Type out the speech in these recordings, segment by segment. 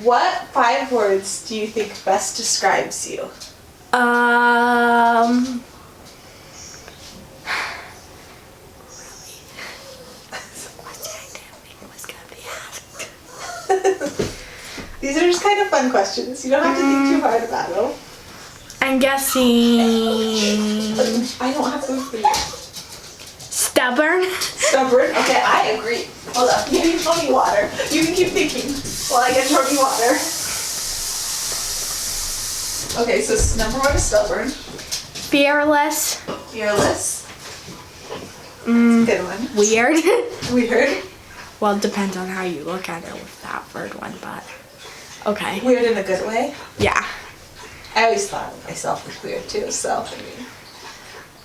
What 5 words do you think best describes you? These are just kind of fun questions. You don't have to think too hard about them. I'm guessing I don't have food for you. stubborn. Stubborn? Okay, I agree. Hold up. You need Tony water. You can keep thinking while I get Tony water. Okay, so number 1 is stubborn. Fearless. Fearless. That's a good one. Weird. Weird. Well, it depends on how you look at it with that third one, but okay. Weird in a good way. Yeah. I always thought of myself as weird too, so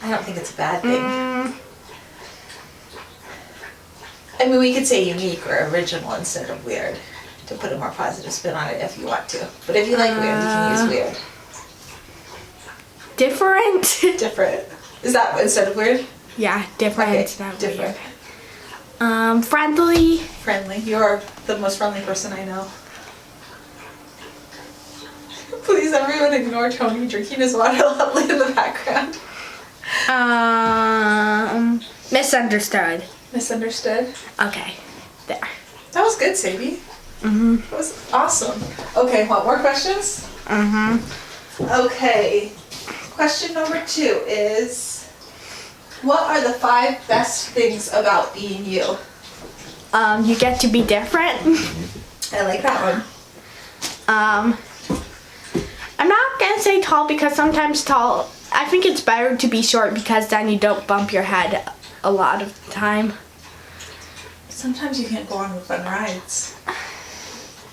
I don't think it's a bad thing. I mean, we could say unique or original instead of weird to put a more positive spin on it if you want to. But if you like weird, you can use weird. Different. Different. Is that instead of weird? Yeah, different. Okay, Instead of different. Weird. Friendly. Friendly. You're the most friendly person I know. Please, everyone ignore Tony drinking his water loudly in the background. Misunderstood. Misunderstood? Okay, there. That was good, Sadie. That was awesome. Okay, want more questions? Okay. Question number 2 is, what are the 5 best things about being you? You get to be different. I like that one. I'm not gonna say tall because sometimes tall, I think it's better to be short because then you don't bump your head a lot of the time. Sometimes you can't go on with fun rides.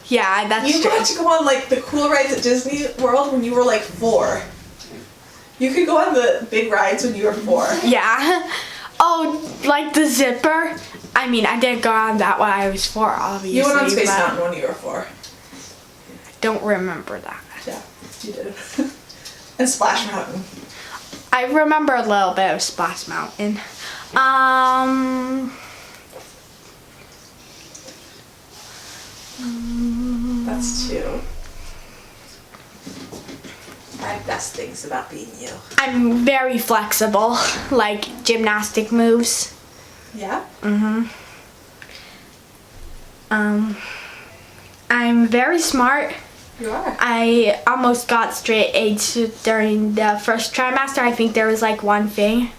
Yeah, that's You true. got to go on like the cool rides at Disney World when you were like 4. You could go on the big rides when you were 4. Yeah. Oh, like the zipper? I mean, I didn't go on that when I was 4, obviously. You went on Space but Mountain when you were 4. Don't remember that. Yeah, you did. And Splash Mountain. I remember a little bit of Splash Mountain. That's 2. 5 best things about being you. I'm very flexible, like gymnastic moves. Yeah? I'm very smart. You are. I almost got straight A's during the first trimester. I think there was like 1 thing.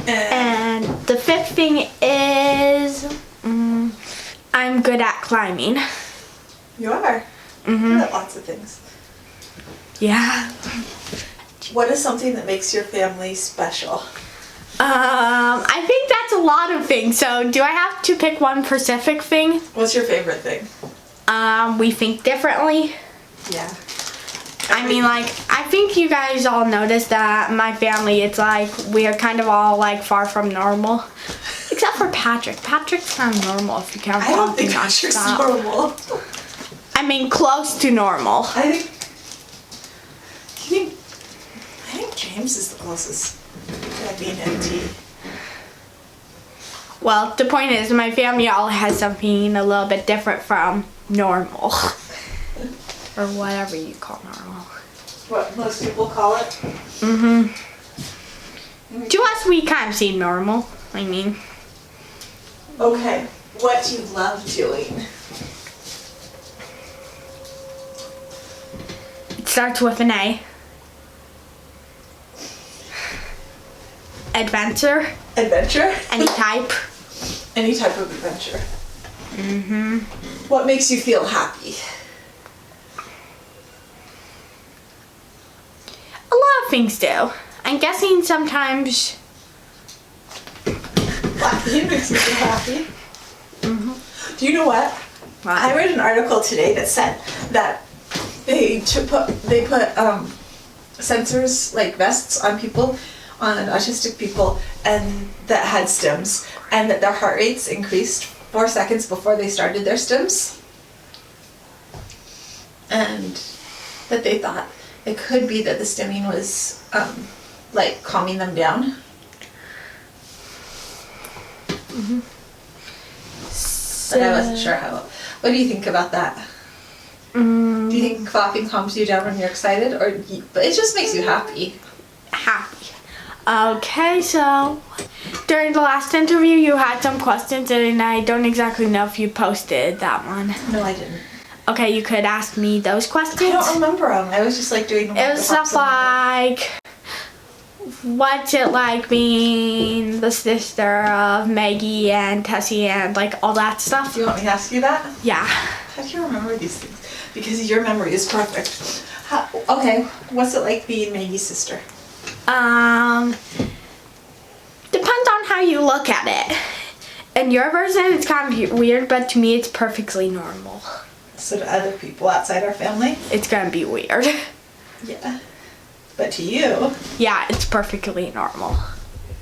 And the 5th thing is I'm good at climbing. You are. Good at lots of things. Yeah. What is something that makes your family special? I think that's a lot of things. So do I have to pick one specific thing? What's your favorite thing? We think differently. Yeah. I mean, like, I think you guys all noticed that my family, it's like, we are kind of all, like, far from normal. Except for Patrick. Patrick's kind of normal if you count I don't think talking Patrick's nonstop. normal. I mean, close to normal. I think James is the closest to being empty. Well, the point is, my family all has something a little bit different from normal. Or whatever you call normal. What most people call it? To us, we kind of see normal. I mean, Okay. What do you love doing? it starts with an A. Adventure, Adventure? any type. Any type of adventure. What makes you feel happy? A lot of things do. I'm guessing sometimes. Laughing makes me feel happy. Do you know what? I read an article today that said that they put sensors like vests on people, on autistic people, and that had stims, and that their heart rates increased 4 seconds before they started their stims, and that they thought it could be that the stimming was like calming them down. But I wasn't sure how. What do you think about that? I Do you think clapping calms you down when you're excited, but it just makes you happy? Happy. Okay, so during the last interview, you had some questions, and I don't exactly know if you posted that one. No, I didn't. Okay, you could ask me those questions. I don't remember them. I was just like doing. It was stuff like, what's it like being the sister of Maggie and Tessie and like all that stuff? Do you want me to ask you that? Yeah. How do you remember these things? Because your memory is perfect. Okay, what's it like being Maggie's sister? Depends on how you look at it. In your version, it's kind of weird, but to me, it's perfectly normal. So to other people outside our family? It's gonna be weird. Yeah. But to you? Yeah, it's perfectly normal.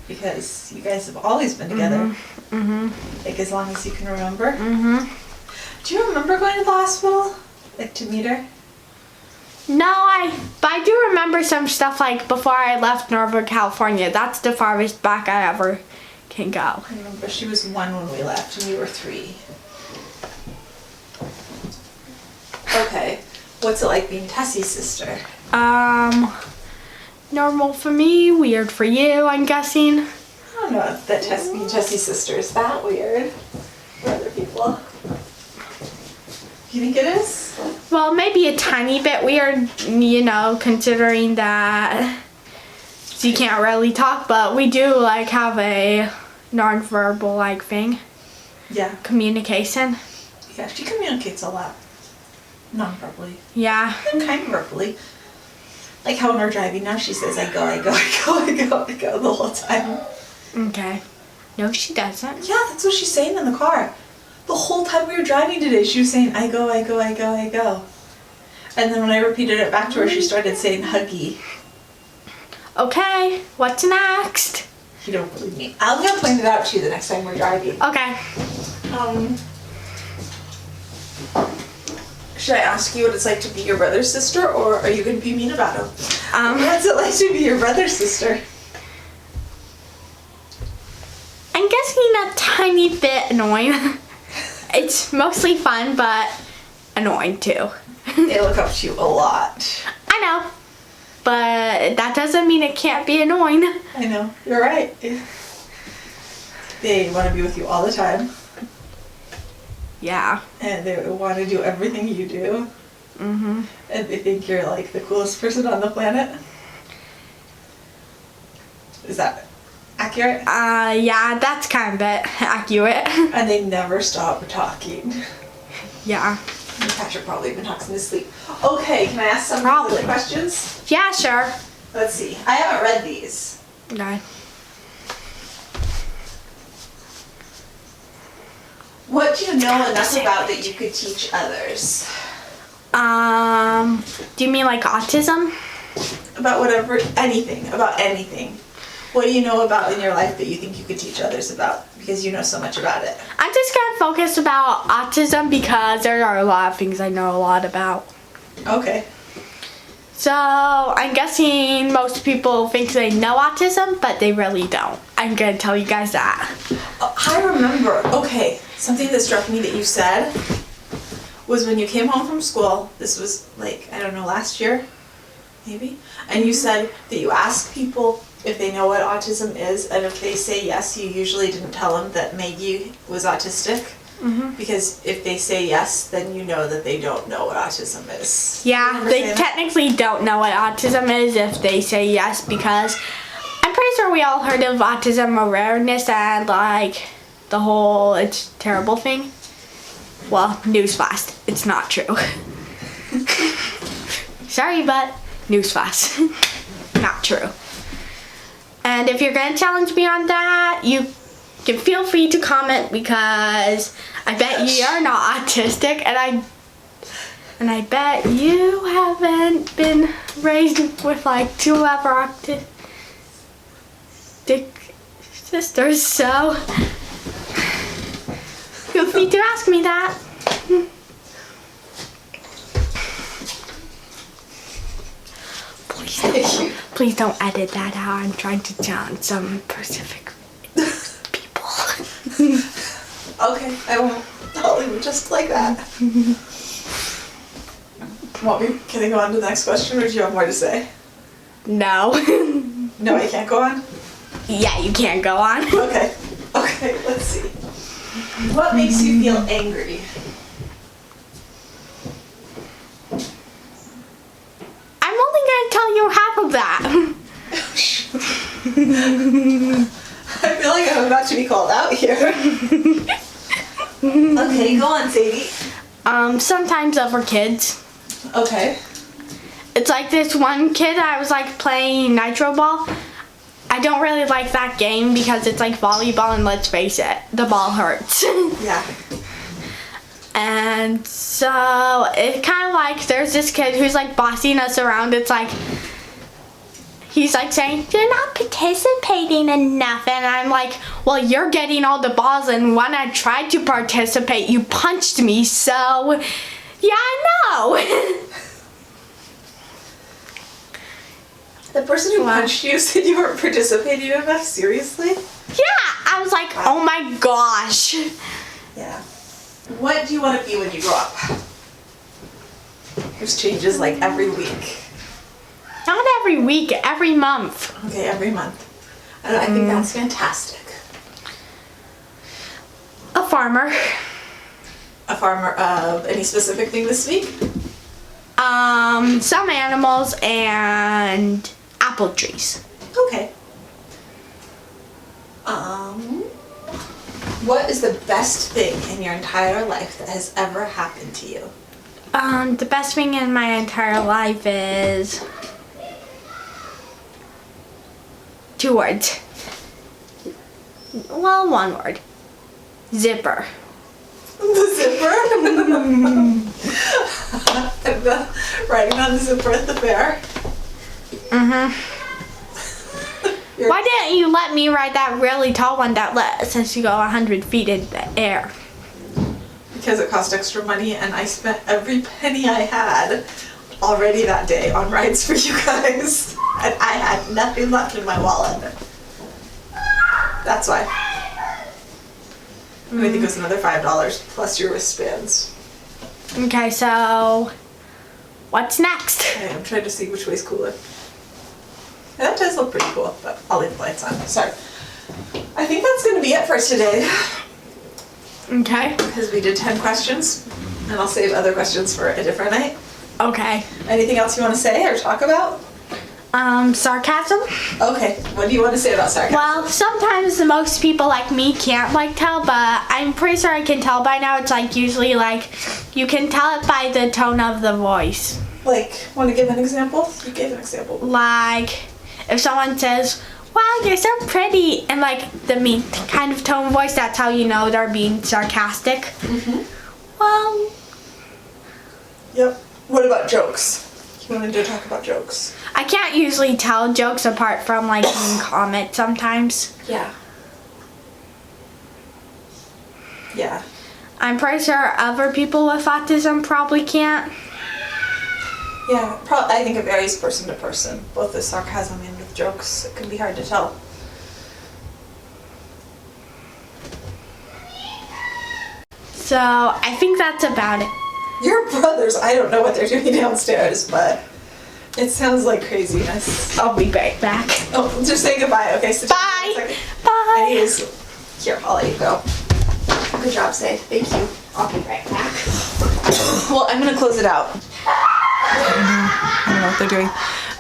Because you guys have always been together. Like as long as you can remember. Do you remember going to the hospital? Like to meet her? No, but I do remember some stuff like before I left Northern California. That's the farthest back I ever can go. I remember she was 1 when we left and we were 3. Okay. What's it like being Tessie's sister? Normal for me, weird for you, I'm guessing. I don't know if that being Tessie's sister is that weird for other people. You think it is? Well, maybe a tiny bit weird, you know, considering that you can't really talk, but we do like have a non-verbal like thing. Yeah. Communication. Yeah, she communicates a lot. Non-verbally. Yeah. And kind of verbally. Like how when we're driving now, she says, I go, I go, I go, I go, I go the whole time. Okay. No, she doesn't. Yeah, that's what she's saying in the car. The whole time we were driving today, she was saying, I go, I go, I go, I go. And then when I repeated it back to her, she started saying huggy. Okay, what's next? You don't believe me. I'm going to point it out to you the next time we're driving. Okay. Should I ask you what it's like to be your brother's sister, or are you going to be mean about him? What's it like to be your brother's sister? I'm guessing a tiny bit annoying. It's mostly fun, but annoying too. They look up to you a lot. I know, but that doesn't mean it can't be annoying. I know, you're right. They want to be with you all the time. Yeah. And they want to do everything you do. And they think you're like the coolest person on the planet. Is that accurate? Yeah, that's kind of accurate. And they never stop talking. Yeah. Patrick probably even talks in his sleep. Okay, can I ask some Probably. questions? Yeah, sure. Let's see. I haven't read these. Okay. What do you know enough about that you could teach others? Do you mean like autism? About whatever, anything, about anything. What do you know about in your life that you think you could teach others about? Because you know so much about it. I'm just gonna focus about autism because there are a lot of things I know a lot about. Okay. So I'm guessing most people think they know autism, but they really don't. I'm gonna tell you guys that. I remember, okay, something that struck me that you said was when you came home from school, this was like, I don't know, last year, maybe? And you said that you asked people if they know what autism is, and if they say yes, you usually didn't tell them that Maggie was autistic. Because if they say yes, then you know that they don't know what autism is. Yeah, they technically don't know what autism is if they say yes, because I'm pretty sure we all heard of autism awareness and like the whole it's terrible thing. Well, newsflash, it's not true. Sorry, but newsflash, not true. And if you're gonna challenge me on that, you can feel free to comment, because I bet you're not autistic, and I bet you haven't been raised with like 2 other autistic sisters, so feel free to ask me that. Please don't edit that out. I'm trying to challenge some specific people. Okay, I won't. I'll leave it just like that. Can I go on to the next question, or do you have more to say? No. No, I can't go on? Yeah, you can't go on. Okay, let's see. What makes you feel angry? I'm only gonna tell you half of that. I feel like I'm about to be called out here. Okay, go on, Sadie. Sometimes over kids. Okay. It's like this one kid I was like playing Nitro Ball. I don't really like that game because it's like volleyball, and let's face it, the ball hurts. Yeah. And so it's kind of like there's this kid who's like bossing us around. It's like he's like saying, "You're not participating enough," and I'm like, "Well, you're getting all the balls, and when I tried to participate, you punched me, so yeah, I know." The person who punched you said you weren't participating enough? Seriously? Yeah, I was like, oh my gosh. Yeah. What do you want to be when you grow up? There's changes like every week. Not every week, every month. Okay, every month. I think that's fantastic. A farmer. A farmer of any specific thing this week? Some animals and apple trees. Okay. What is the best thing in your entire life that has ever happened to you? The best thing in my entire life is 2 words. Well, 1 word. Zipper. The zipper? Riding on the zipper at the fair? Mm-hmm. Why didn't you let me ride that really tall one that lets us go 100 feet in the air? Because it cost extra money, and I spent every penny I had already that day on rides for you guys. And I had nothing left in my wallet. That's why. I think it was another $5 plus your wristbands. Okay, so what's next? Okay, I'm trying to see which way's cooler. Yeah, that does look pretty cool, but I'll leave the lights on. Sorry. I think that's going to be it for today. Okay. Because we did 10 questions, and I'll save other questions for a different night. Okay. Anything else you want to say or talk about? Sarcasm? Okay, what do you want to say about sarcasm? Well, sometimes most people like me can't like tell, but I'm pretty sure I can tell by now. It's like usually like you can tell it by the tone of the voice. Like, want to give an example? You gave an example. Like if someone says, "Wow, you're so pretty," and like the mean kind of tone voice, that's how you know they're being sarcastic. Mm-hmm. Well. Yep. What about jokes? You wanted to talk about jokes. I can't usually tell jokes apart from like being comment sometimes. Yeah. Yeah. I'm pretty sure other people with autism probably can't. Yeah, I think it varies person to person, both with sarcasm and with jokes. It can be hard to tell. So I think that's about it. Your brothers, I don't know what they're doing downstairs, but it sounds like craziness. I'll be right back. Oh, just say goodbye, okay? So Bye. Bye. Anyways, here, I'll let you go. Good job, Say. Thank you. I'll be right back. Well, I'm gonna close it out. I don't know what they're doing.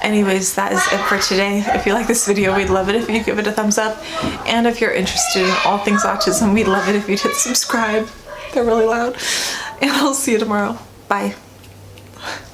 Anyways, that is it for today. If you like this video, we'd love it if you give it a thumbs up. And if you're interested in all things autism, we'd love it if you'd hit subscribe. They're really loud. And I'll see you tomorrow. Bye.